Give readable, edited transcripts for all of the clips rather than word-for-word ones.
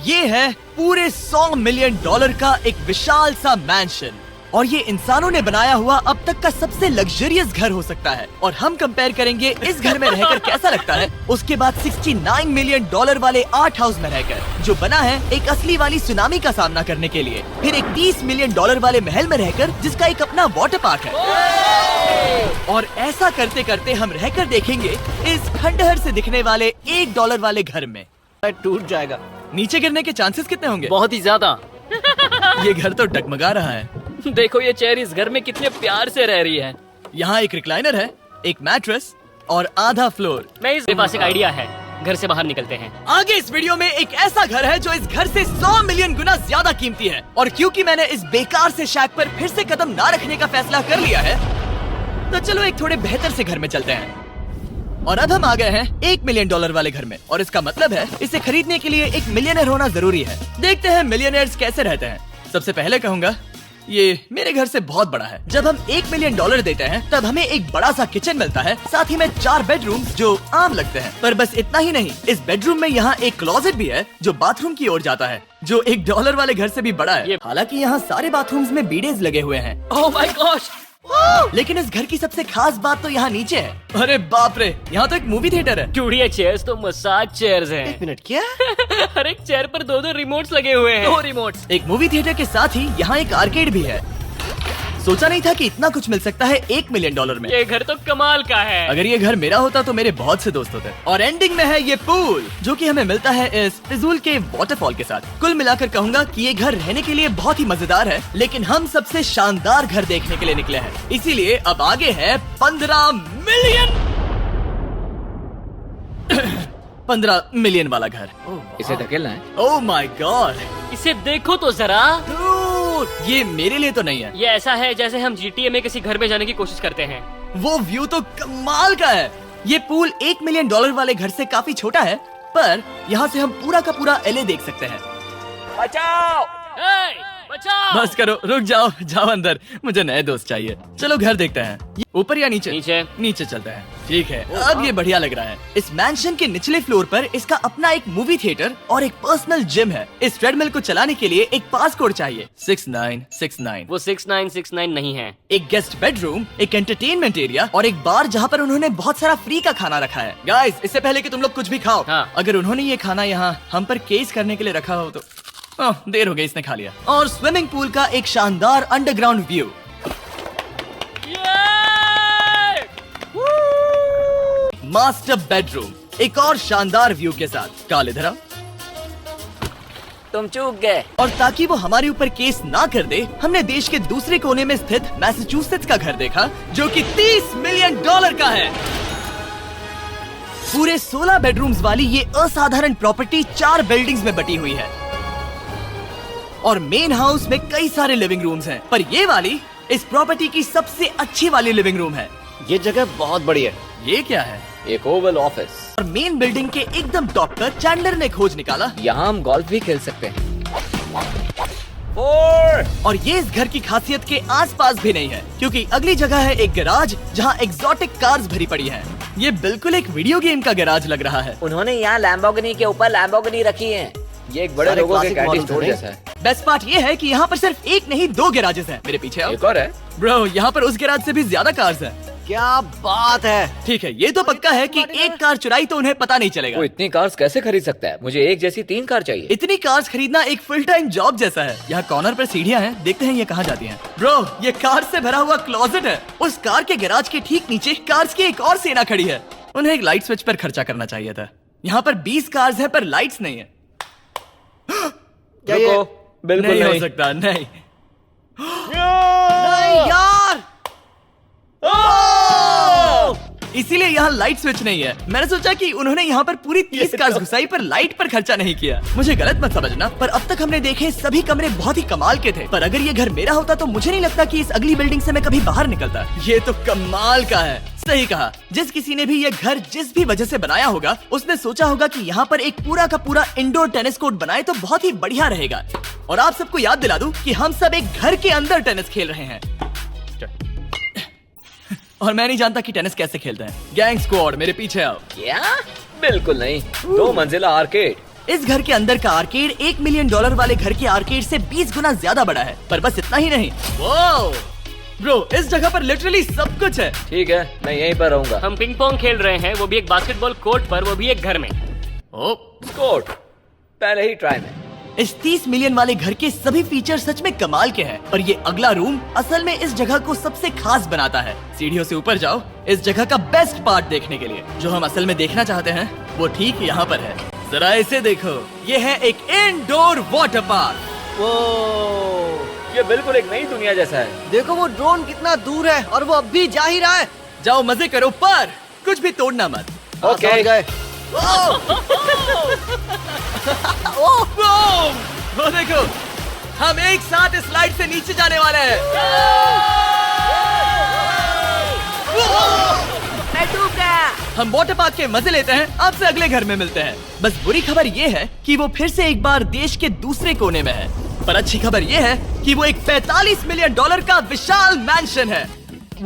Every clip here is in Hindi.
ये है पूरे $100 मिलियन का एक विशाल सा मैंशन और ये इंसानों ने बनाया हुआ अब तक का सबसे लग्जरियस घर हो सकता है। और हम कंपेयर करेंगे इस घर में रहकर कैसा लगता है उसके बाद $69 मिलियन वाले आर्ट हाउस में रहकर, जो बना है एक असली वाली सुनामी का सामना करने के लिए। फिर एक $30 मिलियन वाले महल में रहकर जिसका एक अपना वाटर पार्क है। और ऐसा करते करते हम रहकर देखेंगे इस खंडहर से दिखने वाले $1 वाले घर में। टूट जाएगा। नीचे गिरने के चांसेस कितने होंगे? बहुत ही ज्यादा। ये घर तो डगमगा रहा है। देखो ये चेयर इस घर में कितने प्यार से रह रही है। यहाँ एक रिक्लाइनर है, एक मैट्रेस और आधा फ्लोर। मेरे पास एक आइडिया है, घर से बाहर निकलते हैं। आगे इस वीडियो में एक ऐसा घर है जो इस घर से 100 मिलियन गुना ज्यादा कीमती है। और क्योंकि मैंने इस बेकार से शैक पर फिर से कदम ना रखने का फैसला कर लिया है, तो चलो एक थोड़े बेहतर से घर में चलते हैं। और अब हम आ गए हैं $1 मिलियन वाले घर में, और इसका मतलब है इसे खरीदने के लिए एक मिलियनर होना जरूरी है। देखते हैं मिलियनर्स कैसे रहते हैं। सबसे पहले कहूँगा ये मेरे घर से बहुत बड़ा है। जब हम $1 मिलियन देते हैं तब हमें एक बड़ा सा किचन मिलता है, साथ ही में 4 बेडरूम जो आम लगते हैं। पर बस इतना ही नहीं, इस बेडरूम में यहाँ एक क्लोजेट भी है जो बाथरूम की ओर जाता है, जो $1 वाले घर से भी बड़ा है। हालांकि यहाँ सारे बाथरूम्स में बीडेज लगे हुए हैं। Oh my gosh! लेकिन इस घर की सबसे खास बात तो यहाँ नीचे है। अरे बाप रे, यहाँ तो एक मूवी थिएटर है। चूड़िया चेयर्स तो मसाज चेयर्स हैं। 1 मिनट, क्या? हर एक चेयर पर 2 रिमोट्स लगे हुए हैं। 2 रिमोट्स। एक मूवी थिएटर के साथ ही यहाँ एक आर्केड भी है। सोचा नहीं था कि इतना कुछ मिल सकता है $1 मिलियन में। ये घर तो कमाल का है। अगर ये घर मेरा होता तो मेरे बहुत से दोस्त होते। और एंडिंग में है ये पूल, जो कि हमें मिलता है इस फिजूल के वाटरफॉल के साथ। कुल मिलाकर कहूँगा कि ये घर रहने के लिए बहुत ही मजेदार है, लेकिन हम सबसे शानदार घर देखने के लिए निकले हैं। इसीलिए अब आगे है 15 मिलियन वाला घर। इसे धकेलना है। ओह माय गॉड, इसे देखो तो जरा। ये मेरे लिए तो नहीं है। ये ऐसा है जैसे हम GTA में किसी घर में जाने की कोशिश करते हैं। वो व्यू तो कमाल का है। ये पूल $1 मिलियन वाले घर से काफी छोटा है, पर यहाँ से हम पूरा का पूरा LA देख सकते हैं। बचाओ! बचाओ! बस करो, रुक जाओ, जाओ अंदर, मुझे नए दोस्त चाहिए। चलो घर देखते हैं। ऊपर या नीचे? नीचे चलते हैं। ठीक है, अब ये बढ़िया लग रहा है। इस मैंशन के निचले फ्लोर पर इसका अपना एक मूवी थिएटर और एक पर्सनल जिम है। इस ट्रेडमिल को चलाने के लिए एक पास कोड चाहिए, 6969। वो 6969 नहीं है। एक गेस्ट बेडरूम, एक एंटरटेनमेंट एरिया और एक बार जहाँ पर उन्होंने बहुत सारा फ्री का खाना रखा है। गाइस, इससे पहले कि तुम लोग कुछ भी खाओ, अगर उन्होंने ये खाना यहाँ हम पर केस करने के लिए रखा हो तो देर हो गई, इसने खा लिया। और स्विमिंग पूल का एक शानदार अंडरग्राउंड व्यू। मास्टर बेडरूम एक और शानदार व्यू के साथ। काले धरा, तुम चूक गए। और ताकि वो हमारे ऊपर केस ना कर दे, हमने देश के दूसरे कोने में स्थित मैसाचुसेट्स का घर देखा, जो कि $30 मिलियन का है। पूरे 16 बेडरूम्स वाली ये असाधारण प्रॉपर्टी 4 बिल्डिंग्स में बटी हुई है और मेन हाउस में कई सारे लिविंग रूम्स हैं, पर ये वाली इस प्रॉपर्टी की सबसे अच्छी वाली लिविंग रूम है। ये जगह बहुत बड़ी है। ये क्या है? एक ओवल ऑफिस। और मेन बिल्डिंग के एकदम टॉप पर चैंडलर ने खोज निकाला, यहाँ हम गोल्फ भी खेल सकते हैं। और ये इस घर की खासियत के आसपास भी नहीं है, क्योंकि अगली जगह है एक गैराज जहाँ एग्जॉटिक कार्स भरी पड़ी हैं। ये बिल्कुल एक वीडियो गेम का गैराज लग रहा है। उन्होंने यहाँ लैम्बोर्गिनी के ऊपर लैम्बोर्गिनी रखी है। ये एक बड़े लोगों के कैंटीन स्टोर जैसा है। बेस्ट पार्ट ये है कि यहाँ पर सिर्फ एक नहीं 2 गैराजेस हैं। मेरे पीछे आओ। एक और है। ब्रो, यहाँ पर उस गैराज से भी ज्यादा कार्स हैं। क्या बात है। ठीक है, ये तो पक्का है कि एक कार चुराई तो उन्हें पता नहीं चलेगा। वो इतनी कार्स कैसे खरीद सकता है? मुझे एक जैसी 3 कार चाहिए। इतनी कार्स खरीदना एक फुल टाइम जॉब जैसा है। यहाँ कॉर्नर पर सीढ़ियाँ हैं, देखते हैं ये कहाँ जाती हैं। ब्रो, ये कार से भरा हुआ क्लोजेट है। उस कार के गैराज के ठीक नीचे कार्स की एक और सेना खड़ी है। उन्हें एक लाइट स्विच पर खर्चा करना चाहिए था। यहाँ पर 20 कार्स है पर लाइट्स नहीं है। क्या ये? बिल्कुल नहीं हो सकता। नहीं यार, इसीलिए यहाँ लाइट स्विच नहीं है। मैंने सोचा कि उन्होंने यहाँ पर पूरी 30 कार्स घुसाई पर लाइट पर खर्चा नहीं किया। मुझे गलत मत समझना, पर अब तक हमने देखे सभी कमरे बहुत ही कमाल के थे। पर अगर ये घर मेरा होता तो मुझे नहीं लगता कि इस अगली बिल्डिंग से मैं कभी बाहर निकलता। ये तो कमाल का है। सही कहा, जिस किसी ने भी ये घर जिस भी वजह से बनाया होगा, उसने सोचा होगा कि यहाँ पर एक पूरा का पूरा इंडोर टेनिस कोर्ट बनाए तो बहुत ही बढ़िया रहेगा। और आप सबको याद दिला दूं कि हम सब एक घर के अंदर टेनिस खेल रहे हैं। और मैं नहीं जानता कि टेनिस कैसे खेलते हैं। गैंग स्क्वाड, मेरे पीछे आओ। क्या? बिल्कुल नहीं। 2 मंजिला आर्केड, इस घर के अंदर का आर्केड $1 मिलियन वाले घर के आर्केड से 20 गुना ज्यादा बड़ा है। पर बस इतना ही नहीं, वाओ ब्रो, इस जगह पर लिटरली सब कुछ है। ठीक है, मैं यहीं पर रहूंगा। हम पिंग पोंग खेल रहे हैं, वो भी एक बास्केटबॉल कोर्ट पर, वो भी एक घर में। ओ, कोर्ट पहले ही ट्राई में। इस 30 मिलियन वाले घर के सभी फीचर सच में कमाल के हैं, पर ये अगला रूम असल में इस जगह को सबसे खास बनाता है। सीढ़ियों से ऊपर जाओ इस जगह का बेस्ट पार्ट देखने के लिए। जो हम असल में देखना चाहते हैं वो ठीक यहाँ पर है। जरा इसे देखो, ये है एक इंडोर वाटर पार्क। वो ये बिल्कुल एक नई दुनिया जैसा है। देखो वो ड्रोन कितना दूर है और वो अब भी जा ही रहा है। जाओ मजे करो, पर कुछ भी तोड़ना मत। ओके। समझ गए। वो देखो, हम एक साथ इस स्लाइड से नीचे जाने वाले हैं। मैं डूब गया। हम वाटर पार्क के मजे लेते हैं, आपसे अगले घर में मिलते हैं। बस बुरी खबर ये है कि वो फिर से एक बार देश के दूसरे कोने में है, पर अच्छी खबर ये है कि वो एक $45 मिलियन का विशाल मैंशन है।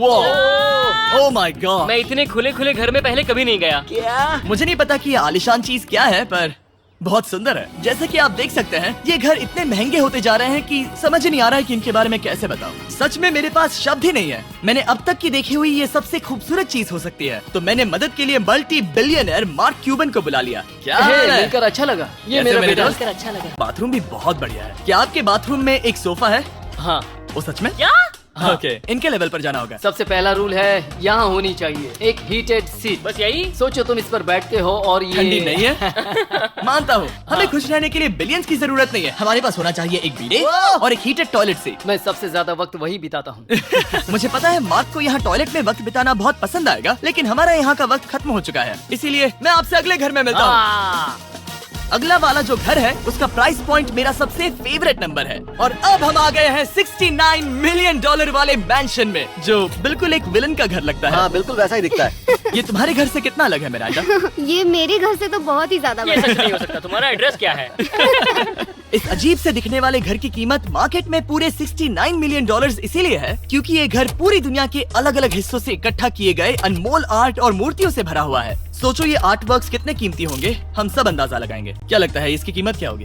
ओह माय गॉड, मैं इतने खुले खुले घर में पहले कभी नहीं गया। क्या? मुझे नहीं पता कि ये आलीशान चीज क्या है, पर बहुत सुंदर है। जैसे कि आप देख सकते हैं, ये घर इतने महंगे होते जा रहे हैं कि समझ नहीं आ रहा है कि इनके बारे में कैसे बताऊं। सच में मेरे पास शब्द ही नहीं है। मैंने अब तक की देखी हुई ये सबसे खूबसूरत चीज हो सकती है, तो मैंने मदद के लिए मल्टी बिलियनर मार्क क्यूबन को बुला लिया। क्या हाल है? मिलकर अच्छा लगा। ये कैसे मेरा मेरे बेटा। दोस्त? अच्छा लगा। बाथरूम भी बहुत बढ़िया है। क्या आपके बाथरूम में एक सोफा है? हाँ, वो सच में? क्या? ओके, इनके लेवल पर जाना होगा। सबसे पहला रूल है यहाँ होनी चाहिए एक हीटेड सीट। बस यही? सोचो तुम इस पर बैठते हो और ये ठंडी नहीं है। मानता हूँ, हमें खुश रहने के लिए बिलियंस की जरूरत नहीं है। हमारे पास होना चाहिए एक बीडे और एक हीटेड टॉयलेट सीट। मैं सबसे ज्यादा वक्त वही बिताता हूँ। मुझे पता है मार्क को यहाँ टॉयलेट में वक्त बिताना बहुत पसंद आएगा, लेकिन हमारा यहाँ का वक्त खत्म हो चुका है, इसीलिए मैं आपसे अगले घर में मिलता हूँ। अगला वाला जो घर है उसका प्राइस पॉइंट मेरा सबसे फेवरेट नंबर है। और अब हम आ गए हैं $69 मिलियन वाले मैंशन में, जो बिल्कुल एक विलन का घर लगता है। हाँ बिल्कुल वैसा ही दिखता है। ये तुम्हारे घर से कितना अलग है मिरांडा? ये मेरे घर से तो बहुत ही ज्यादा ये बड़ा सच नहीं हो सकता। तुम्हारा एड्रेस क्या है? इस अजीब से दिखने वाले घर की कीमत मार्केट में पूरे $69 मिलियन इसीलिए है क्योंकि ये घर पूरी दुनिया के अलग अलग हिस्सों से इकट्ठा किए गए अनमोल आर्ट और मूर्तियों से भरा हुआ है। सोचो ये आर्ट वर्क्स कितने कीमती होंगे, हम सब अंदाजा लगाएंगे। क्या लगता है इसकी कीमत क्या होगी?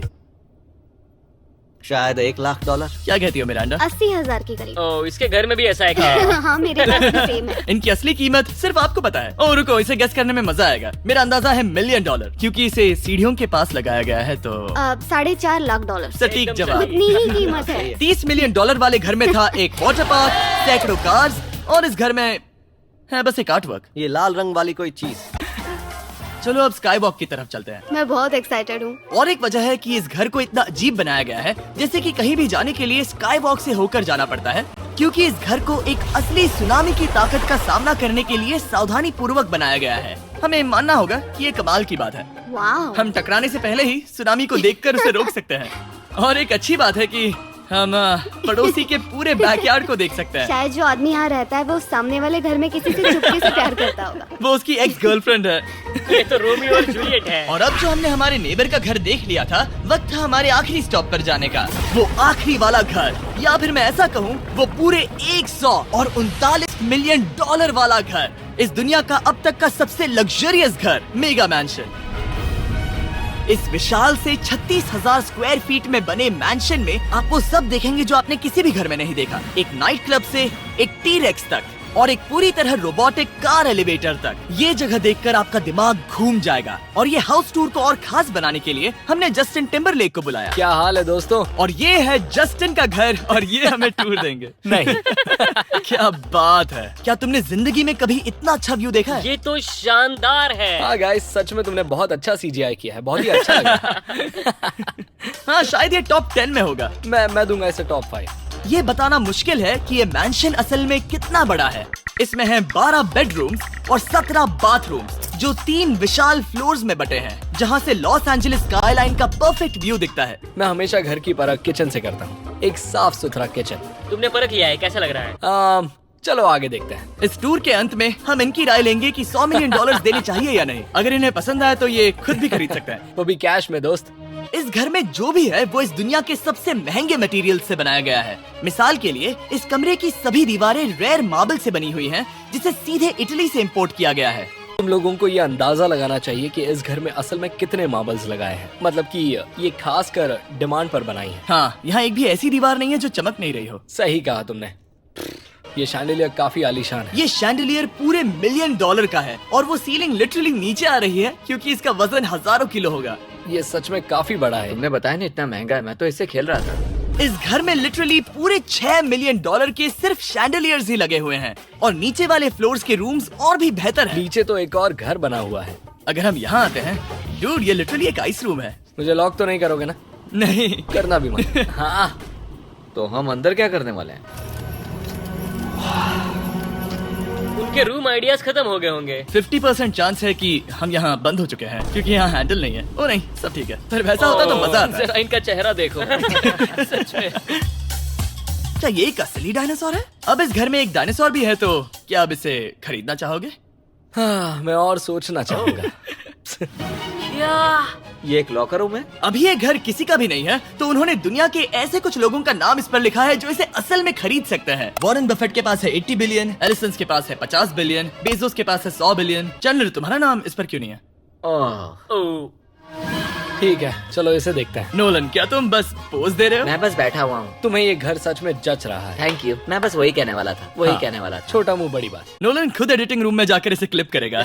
शायद $1 लाख। क्या कहती हो मिरांडा? 80,000 के करीब। ओ, इसके घर में भी ऐसा है क्या? हाँ, मेरे पास भी सेम है। इनकी असली कीमत सिर्फ आपको पता है। ओ रुको, इसे गेस करने में मजा आएगा। मेरा अंदाजा है $1 मिलियन, क्योंकि इसे सीढ़ियों के पास लगाया गया है। तो $4.5 लाख। सटीक एकदम जवाब। उतनी ही कीमत है। $30 मिलियन वाले घर में था एक वाटर पार्क, सैकड़ों कार्स, और इस घर में है बस एक आर्टवर्क। ये लाल रंग वाली कोई चीज। चलो अब स्काई वॉक की तरफ चलते हैं। मैं बहुत एक्साइटेड हूँ। और एक वजह है कि इस घर को इतना अजीब बनाया गया है, जैसे कि कहीं भी जाने के लिए स्काई वॉक से होकर जाना पड़ता है, क्योंकि इस घर को एक असली सुनामी की ताकत का सामना करने के लिए सावधानी पूर्वक बनाया गया है। हमें मानना होगा कि ये कमाल की बात है। वाह। हम टकराने से पहले ही सुनामी को देखकर उसे रोक सकते हैं। और एक अच्छी बात है कि हम पड़ोसी के पूरे बैकयार्ड को देख सकते हैं। शायद जो आदमी यहाँ रहता है वो सामने वाले घर में किसी से चुपके से प्यार करता होगा। वो उसकी एक्स गर्लफ्रेंड है। ये तो रोमियो और जूलियट है। और अब जो हमने हमारे नेबर का घर देख लिया था, वक्त था हमारे आखिरी स्टॉप पर जाने का। वो आखिरी वाला घर, या फिर मैं ऐसा कहूँ वो पूरे 139 मिलियन वाला घर। इस दुनिया का अब तक का सबसे लग्जरियस घर, मेगा मैंशन। इस विशाल से 36,000 स्क्वायर फीट में बने मैंशन में आप वो सब देखेंगे जो आपने किसी भी घर में नहीं देखा। एक नाइट क्लब से एक टी-रेक्स तक और एक पूरी तरह रोबोटिक कार एलिवेटर तक। ये जगह देखकर आपका दिमाग घूम जाएगा। और ये हाउस टूर को और खास बनाने के लिए हमने जस्टिन टिम्बरलेक को बुलाया। क्या हाल है दोस्तों? और ये है जस्टिन का घर और ये हमें टूर देंगे। नहीं। क्या बात है, क्या तुमने जिंदगी में कभी इतना अच्छा व्यू देखा है? ये तो शानदार है। हाँ गाइस, सच में तुमने बहुत अच्छा CGI किया है। बहुत ही अच्छा लगा। हाँ, शायद ये टॉप 10 में होगा। मैं दूंगा इसे टॉप 5। ये बताना मुश्किल है कि ये मैंशन असल में कितना बड़ा है। इसमें है 12 बेडरूम्स और 17 बाथरूम्स, जो 3 विशाल फ्लोर्स में बटे हैं, जहाँ से लॉस एंजलिस स्काईलाइन का परफेक्ट व्यू दिखता है। मैं हमेशा घर की परख किचन से करता हूँ। एक साफ सुथरा किचन। तुमने परख लिया है, कैसा लग रहा है? चलो आगे देखते हैं। इस टूर के अंत में हम इनकी राय लेंगे कि $100 मिलियन देने चाहिए या नहीं। अगर इन्हें पसंद आए तो ये खुद भी खरीद सकते हैं। वो भी कैश में दोस्त। इस घर में जो भी है वो इस दुनिया के सबसे महंगे मटेरियल से बनाया गया है। मिसाल के लिए इस कमरे की सभी दीवारें रेयर मार्बल से बनी हुई हैं, जिसे सीधे इटली से इंपोर्ट किया गया है। तुम लोगों को ये अंदाजा लगाना चाहिए कि इस घर में असल में कितने मार्बल्स लगाए हैं। मतलब कि ये खास कर डिमांड पर बनाई है। हाँ, यहाँ एक भी ऐसी दीवार नहीं है जो चमक नहीं रही हो। सही कहा तुमने। ये शैंडिलियर काफी आलीशान है। ये शैंडिलियर पूरे $1 मिलियन का है और वो सीलिंग लिटरली नीचे आ रही है क्योंकि इसका वजन हजारों किलो होगा। ये सच में काफी बड़ा है। तुमने बताया ना इतना महंगा है, मैं तो इससे खेल रहा था। इस घर में लिटरली पूरे $6 मिलियन के सिर्फ शैंडिलियर्स ही लगे हुए हैं और नीचे वाले फ्लोर्स के रूम्स और भी बेहतर हैं। नीचे तो एक और घर बना हुआ है। अगर हम यहाँ आते हैं, डूड, ये लिटरली एक आइस रूम है। मुझे लॉक तो नहीं करोगे ना? नहीं करना भी मत। हाँ, तो हम अंदर क्या करने वाले हैं? उनके रूम आइडियाज खत्म हो गए होंगे। 50% चांस है कि हम यहाँ बंद हो चुके हैं क्योंकि यहाँ हैंडल नहीं है। ओ नहीं, सब ठीक है। पर वैसा होता तो मजा आता। जरा इनका चेहरा देखो। सच में। क्या ये एक असली डायनासोर है? अब इस घर में एक डायनासोर भी है, तो क्या अब इसे खरीदना चाहोगे? हाँ, मैं और सोचना चाहूंगा। ये एक लॉकर रूम है? अभी ये घर किसी का भी नहीं है, तो उन्होंने दुनिया के ऐसे कुछ लोगों का नाम इस पर लिखा है जो इसे असल में खरीद सकते हैं। वॉरेन बफेट के पास है 80 बिलियन, एलिसन के पास है 50 बिलियन, बेजोस के पास है 100 बिलियन। चैंडलर, तुम्हारा नाम इस पर क्यों नहीं है? ओह, ठीक है, चलो इसे देखते हैं। नोलन, क्या तुम बस पोज दे रहे हो? मैं बस बैठा हुआ हूँ। तुम्हें ये घर सच में जच रहा है। Thank you. मैं बस वही कहने वाला था, वही हाँ। कहने वाला था। छोटा मुंह बड़ी बात। नोलन खुद एडिटिंग रूम में जाकर इसे क्लिप करेगा।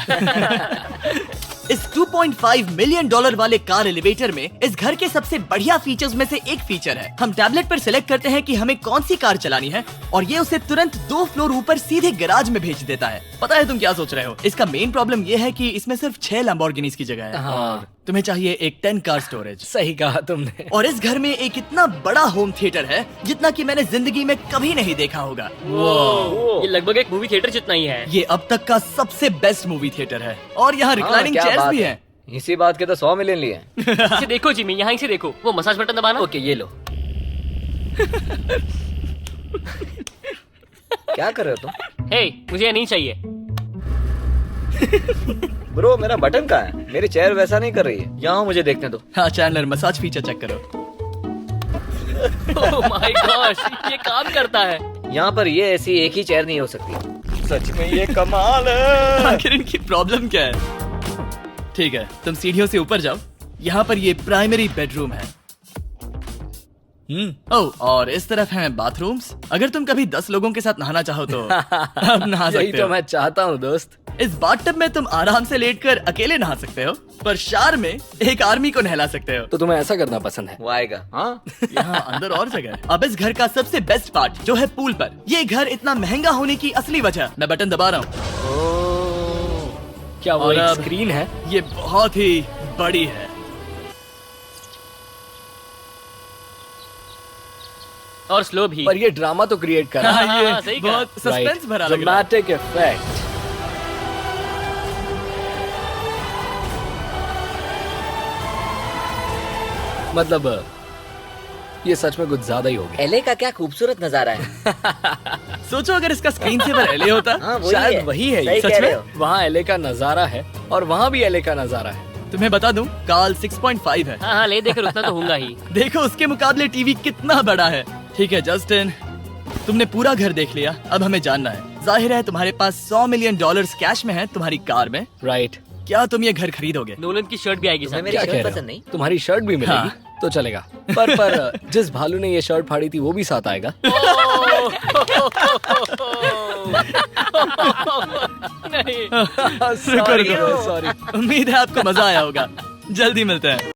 इस $2.5 मिलियन वाले कार एलिवेटर में इस घर के सबसे बढ़िया फीचर्स में से एक फीचर है। हम टैबलेट पर सिलेक्ट करते हैं कि हमें कौन सी कार चलानी है और ये उसे तुरंत 2 फ्लोर ऊपर सीधे गैराज में भेज देता है। पता है तुम क्या सोच रहे हो? इसका मेन प्रॉब्लम ये है कि इसमें सिर्फ 6 लैम्बोर्गिनीज की जगह है। हाँ। तुम्हें चाहिए एक 10 कार स्टोरेज। सही कहा तुमने। और इस घर में एक इतना बड़ा होम थिएटर है जितना कि मैंने जिंदगी में कभी नहीं देखा होगा। ये लगभग एक मूवी थिएटर जितना ही है। ये अब तक का सबसे बेस्ट मूवी थिएटर है और यहाँ रिक्लाइनिंग क्या चेयर्स बात भी है। हैं। इसी बात के तो 100 मिलियन लिए हैं। इसे देखो जिमी, यहाँ इसे देखो। वो मसाज बटन दबाना। ओके, ये लो। क्या कर रहे हो तुम? हे, मुझे ये नहीं चाहिए। ब्रो, मेरा बटन कहाँ है? मेरी चेयर वैसा नहीं कर रही है। यहाँ मुझे देखने दो। हाँ चैंडलर, मसाज फीचर चेक करो। ओह माय गॉश, ये काम करता है। यहाँ पर ये ऐसी एक ही चेयर नहीं हो सकती। सच में ये कमाल है। आखिर इनकी प्रॉब्लम क्या है? ठीक है, तुम सीढ़ियों से ऊपर जाओ। यहाँ पर ये प्राइमरी बेडरूम है। ओह, और इस तरफ हैं बाथरूम्स। अगर तुम कभी 10 लोगों के साथ नहाना चाहो तो अब नहा यही सकते तो हो। मैं चाहता हूँ दोस्त। इस बाथटब में तुम आराम से लेटकर अकेले नहा सकते हो, पर शार में एक आर्मी को नहला सकते हो। तो तुम्हें ऐसा करना पसंद है? वो आएगा। हाँ, यहाँ अंदर और जगह है। अब इस घर का सबसे बेस्ट पार्ट जो है पूल पर। ये घर इतना महंगा होने की असली वजह, मैं बटन दबा रहा हूँ। क्या वो और एक अब स्क्रीन है? ये बहुत ही बड़ी है। और स्लो भी। पर ये ड्रामा तो क्रिएट कर रहा है। हाँ, ये हाँ, सही कहा। बहुत सस्पेंस भरा लग रहा है। Dramatic effect. मतलब ये सच में कुछ ज्यादा ही हो गया। एले का क्या खूबसूरत नजारा है। सोचो अगर इसका स्क्रीन सेवर एलए होता। हाँ, वही शायद है। वही है सही ये। कह सच रहे में? हो। वहाँ एले का नजारा है और वहाँ भी एले का नजारा है। तुम्हें बता दूं, काल 6.5 है। हाँ हाँ, ले देकर उतना तो होगा ही। देखो उसके मुकाबले टीवी कितना बड़ा है। ठीक है जस्टिन, तुमने पूरा घर देख लिया, अब हमें जानना है। जाहिर है तुम्हारे पास $100 मिलियन कैश में है तुम्हारी कार में। राइट। क्या तुम ये घर खरीदोगे? नोलन की शर्ट भी आएगी तुम्हें साथ। मेरी क्या शर्ट कह रहे पसंद हो? नहीं? तुम्हारी शर्ट भी मिलेगी हाँ। तो चलेगा। पर जिस भालू ने ये शर्ट फाड़ी थी वो भी साथ आएगा। नहीं। रुको रुको, सॉरी। उम्मीद है आपको मजा आया होगा। जल्दी मिलते हैं।